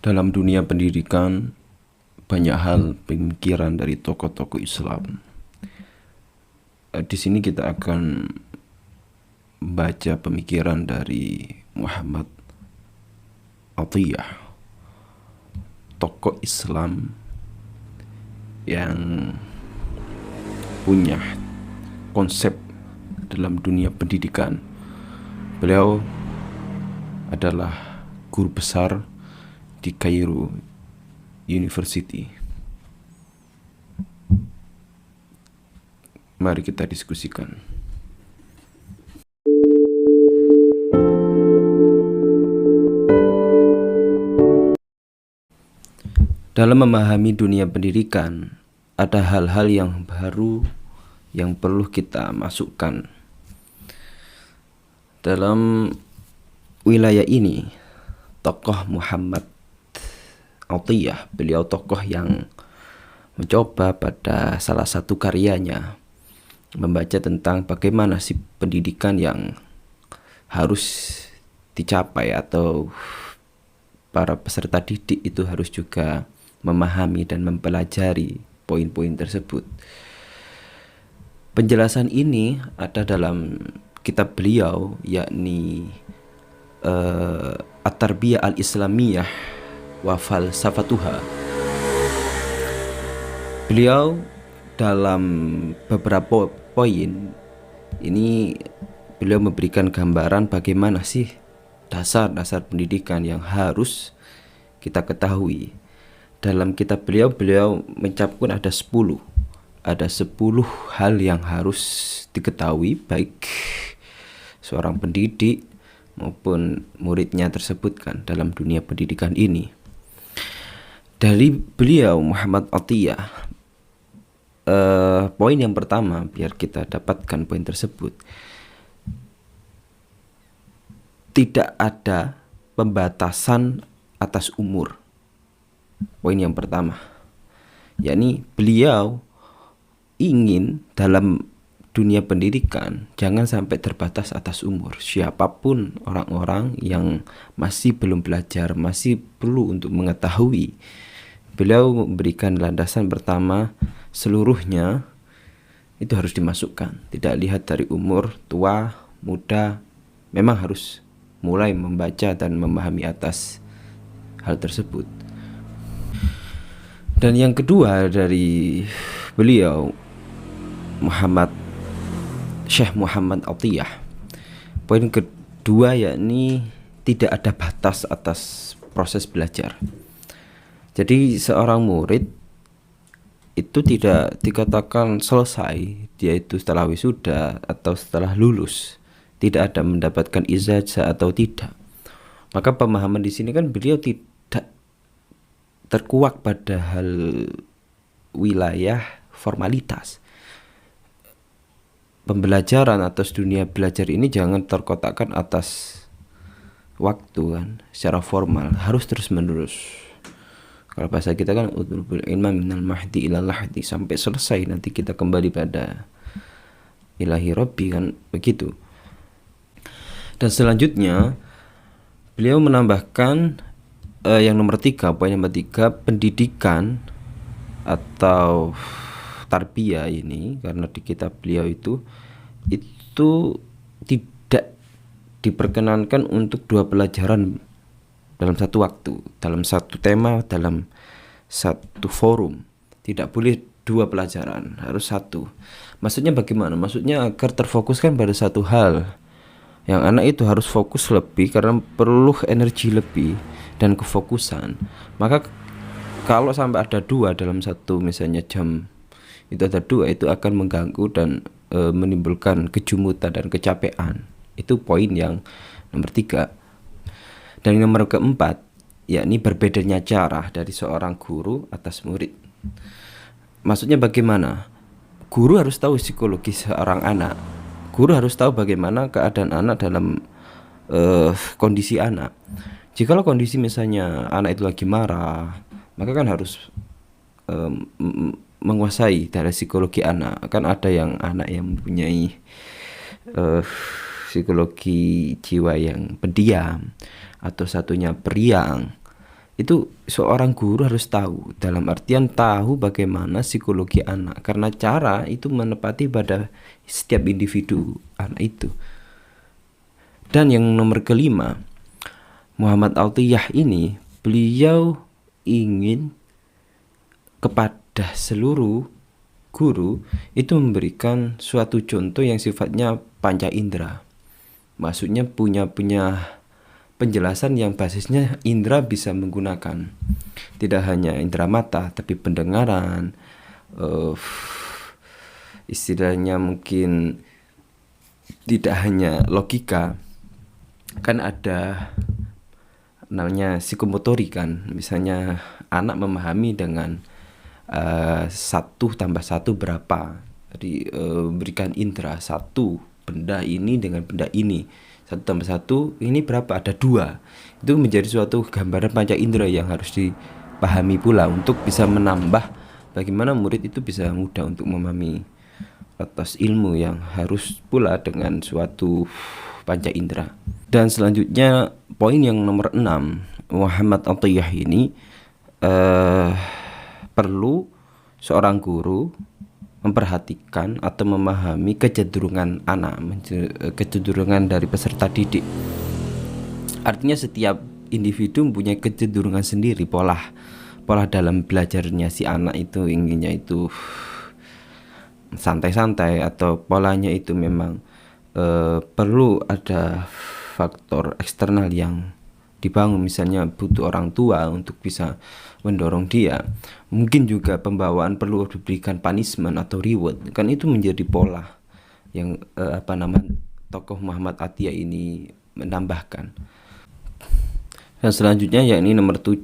Dalam dunia pendidikan, banyak hal pemikiran dari tokoh-tokoh Islam. Di sini kita akan baca pemikiran dari Muhammad Atiyah, tokoh Islam yang punya konsep dalam dunia pendidikan. Beliau adalah guru besar di Cairo University. Mari kita diskusikan. Dalam memahami dunia pendidikan, ada hal-hal yang baru yang perlu kita masukkan. Dalam wilayah ini, tokoh Muhammad Atiyah, beliau tokoh yang mencoba pada salah satu karyanya membaca tentang bagaimana sih pendidikan yang harus dicapai, atau para peserta didik itu harus juga memahami dan mempelajari poin-poin tersebut. Penjelasan ini ada dalam kitab beliau, yakni At-Tarbiyah Al-Islamiyah wa Falsafatuha. Beliau dalam beberapa poin ini beliau memberikan gambaran bagaimana sih dasar-dasar pendidikan yang harus kita ketahui. Dalam kitab beliau mencapai ada 10 hal yang harus diketahui baik seorang pendidik maupun muridnya tersebut kan dalam dunia pendidikan ini. Dari beliau Muhammad Atiyah, poin yang pertama, biar kita dapatkan poin tersebut, tidak ada pembatasan atas umur. Poin yang pertama, yakni beliau ingin dalam dunia pendidikan jangan sampai terbatas atas umur. Siapapun orang-orang yang masih belum belajar, masih perlu untuk mengetahui, beliau memberikan landasan pertama, seluruhnya itu harus dimasukkan. Tidak lihat dari umur, tua, muda, memang harus mulai membaca dan memahami atas hal tersebut. Dan yang kedua dari beliau Syekh Muhammad Atiyah, poin kedua yakni tidak ada batas atas proses belajar. Jadi seorang murid itu tidak dikatakan selesai, dia itu setelah wisuda atau setelah lulus tidak ada mendapatkan ijazah atau tidak. Maka pemahaman di sini kan beliau tidak terkuak pada hal wilayah formalitas. Pembelajaran atas dunia belajar ini jangan terkotakkan atas waktu kan, secara formal, harus terus menerus. Kalau bahasa kita kan utlubul ilma minal mahdi ilal lahdi, sampai selesai nanti kita kembali pada ilahi rabbi kan, begitu. Dan selanjutnya beliau menambahkan yang nomor 3, poin nomor 3, pendidikan atau tarbiyah ini, karena di kitab beliau itu tidak diperkenankan untuk 2 pelajaran dalam satu waktu, dalam satu tema, dalam satu forum. Tidak boleh 2 pelajaran, harus 1. Maksudnya bagaimana? Maksudnya agar terfokuskan pada satu hal, yang anak itu harus fokus lebih karena perlu energi lebih dan kefokusan. Maka kalau sampai ada 2 dalam satu, misalnya jam itu ada 2, itu akan mengganggu dan menimbulkan kejumutan dan kecapean. Itu poin yang nomor 3. Dan yang nomor keempat, yakni berbedanya cara dari seorang guru atas murid. Maksudnya bagaimana? Guru harus tahu psikologi seorang anak. Guru harus tahu bagaimana keadaan anak dalam kondisi anak. Jikalau kondisi misalnya anak itu lagi marah, maka kan harus menguasai dari psikologi anak. Kan ada yang anak yang mempunyai psikologi jiwa yang pendiam, atau satunya periang. Itu seorang guru harus tahu, dalam artian tahu bagaimana psikologi anak, karena cara itu menepati pada setiap individu anak itu. Dan yang nomor kelima, Muhammad Atiyah ini, beliau ingin kepada seluruh guru itu memberikan suatu contoh yang sifatnya panca indera. Maksudnya punya penjelasan yang basisnya indera bisa menggunakan. Tidak hanya indera mata, tapi pendengaran, istilahnya mungkin tidak hanya logika. Kan ada namanya psikomotori kan, misalnya anak memahami dengan 1 tambah 1 berapa. Jadi berikan indera, 1 benda ini dengan benda ini, 1 tambah 1 ini berapa, ada 2. Itu menjadi suatu gambaran panca indera yang harus dipahami pula untuk bisa menambah bagaimana murid itu bisa mudah untuk memahami atas ilmu yang harus pula dengan suatu panca indera. Dan selanjutnya poin yang nomor 6, Muhammad Atiyah ini perlu seorang guru memperhatikan atau memahami kecenderungan anak, kecenderungan dari peserta didik. Artinya setiap individu mempunyai kecenderungan sendiri, pola dalam belajarnya si anak itu inginnya itu santai-santai atau polanya itu memang perlu ada faktor eksternal yang dibangun, misalnya butuh orang tua untuk bisa mendorong dia. Mungkin juga pembawaan perlu diberikan punishment atau reward, kan itu menjadi pola yang tokoh Muhammad Atiyah ini menambahkan. Dan selanjutnya yakni nomor 7,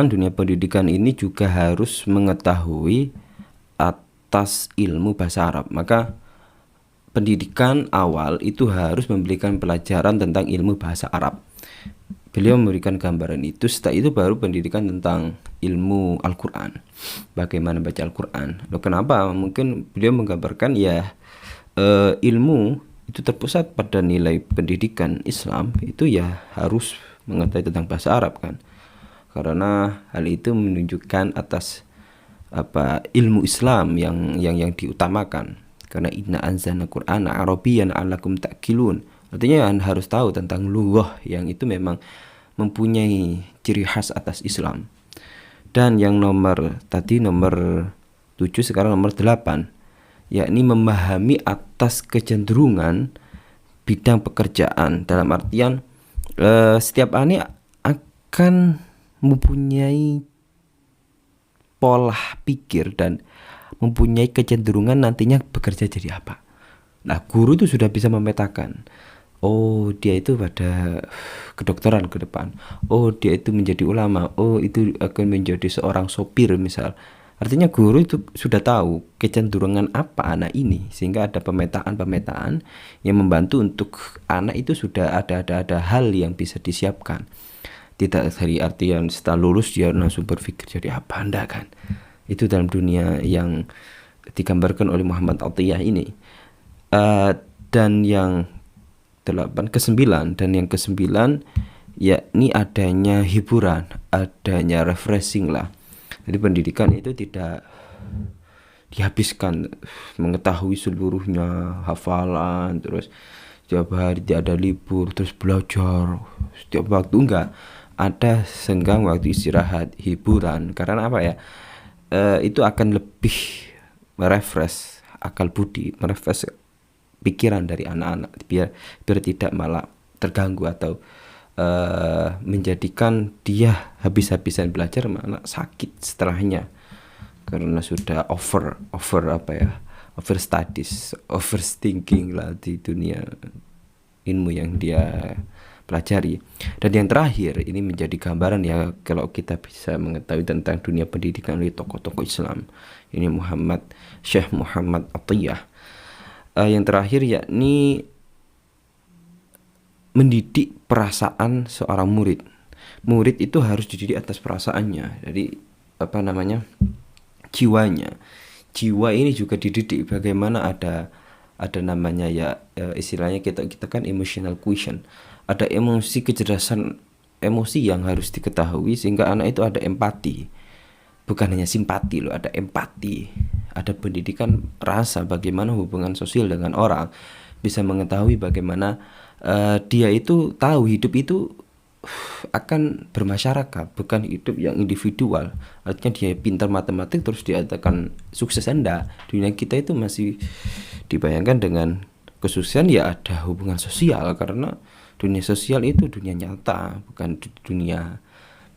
dunia pendidikan ini juga harus mengetahui atas ilmu bahasa Arab. Maka pendidikan awal itu harus memberikan pelajaran tentang ilmu bahasa Arab. Beliau memberikan gambaran itu. Setelah itu baru pendidikan tentang ilmu Al-Quran, bagaimana baca Al-Quran. Loh, kenapa? Mungkin beliau menggambarkan ilmu itu terpusat pada nilai pendidikan Islam, itu ya harus mengetahui tentang bahasa Arab kan, karena hal itu menunjukkan atas ilmu Islam yang diutamakan. Karena inna anzalna Qur'ana Arabiyyan la'allakum ta'qilun. Artinya harus tahu tentang lughah yang itu memang mempunyai ciri khas atas Islam. Dan yang nomor 7, sekarang nomor 8, yakni memahami atas kecenderungan bidang pekerjaan. Dalam artian setiap anak akan mempunyai pola pikir dan mempunyai kecenderungan nantinya bekerja jadi apa. Nah, guru itu sudah bisa memetakan, oh dia itu pada kedokteran ke depan, oh dia itu menjadi ulama, oh itu akan menjadi seorang sopir misal. Artinya guru itu sudah tahu kecenderungan apa anak ini, sehingga ada pemetaan yang membantu untuk anak itu sudah ada hal yang bisa disiapkan. Tidak dari artian setelah lulus dia langsung berpikir jadi apa, anda kan. Itu dalam dunia yang digambarkan oleh Muhammad Atiyah ini. Dan yang ke-9 yakni adanya hiburan, adanya refreshing lah. Jadi pendidikan itu tidak dihabiskan mengetahui seluruhnya, hafalan, terus setiap hari tidak ada libur, terus belajar setiap waktu. Enggak, ada senggang waktu istirahat, hiburan. Karena apa ya, itu akan lebih merefresh akal budi, merefresh pikiran dari anak-anak, biar tidak malah terganggu atau menjadikan dia habis-habisan belajar malah sakit setelahnya, karena sudah over studies, overthinking lah di dunia ilmu yang dia pelajari. Dan yang terakhir ini menjadi gambaran ya, kalau kita bisa mengetahui tentang dunia pendidikan oleh tokoh-tokoh Islam, ini Syekh Muhammad Atiyah. Yang terakhir yakni mendidik perasaan seorang murid. Murid itu harus dididik atas perasaannya. Jadi jiwanya. Jiwa ini juga dididik bagaimana ada namanya istilahnya kita kan emotional quotient. Ada emosi kecerdasan emosi yang harus diketahui sehingga anak itu ada empati. Bukan hanya simpati loh, ada empati, ada pendidikan rasa bagaimana hubungan sosial dengan orang, bisa mengetahui bagaimana dia itu tahu hidup itu akan bermasyarakat, bukan hidup yang individual. Artinya dia pintar matematik terus diatakan sukses, enggak. Dunia kita itu masih dibayangkan dengan kesuksesan ya ada hubungan sosial, karena dunia sosial itu dunia nyata, bukan dunia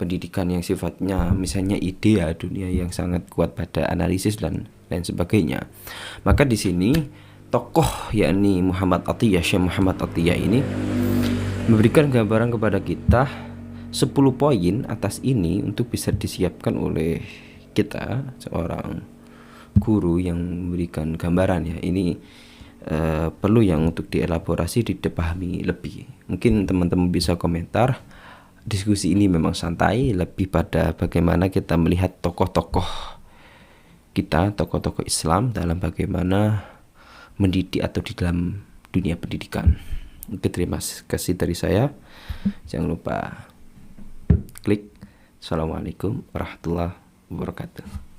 pendidikan yang sifatnya misalnya ide ya, dunia yang sangat kuat pada analisis dan lain sebagainya. Maka di sini tokoh yakni Muhammad Atiyah, Syekh Muhammad Atiyah ini memberikan gambaran kepada kita 10 poin atas ini untuk bisa disiapkan oleh kita seorang guru yang memberikan gambaran ya. Ini perlu yang untuk dielaborasi, dipahami lebih. Mungkin teman-teman bisa komentar. Diskusi ini memang santai, lebih pada bagaimana kita melihat tokoh-tokoh kita, tokoh-tokoh Islam dalam bagaimana mendidik atau di dalam dunia pendidikan. Oke, terima kasih dari saya. Jangan lupa klik. Assalamualaikum warahmatullahi wabarakatuh.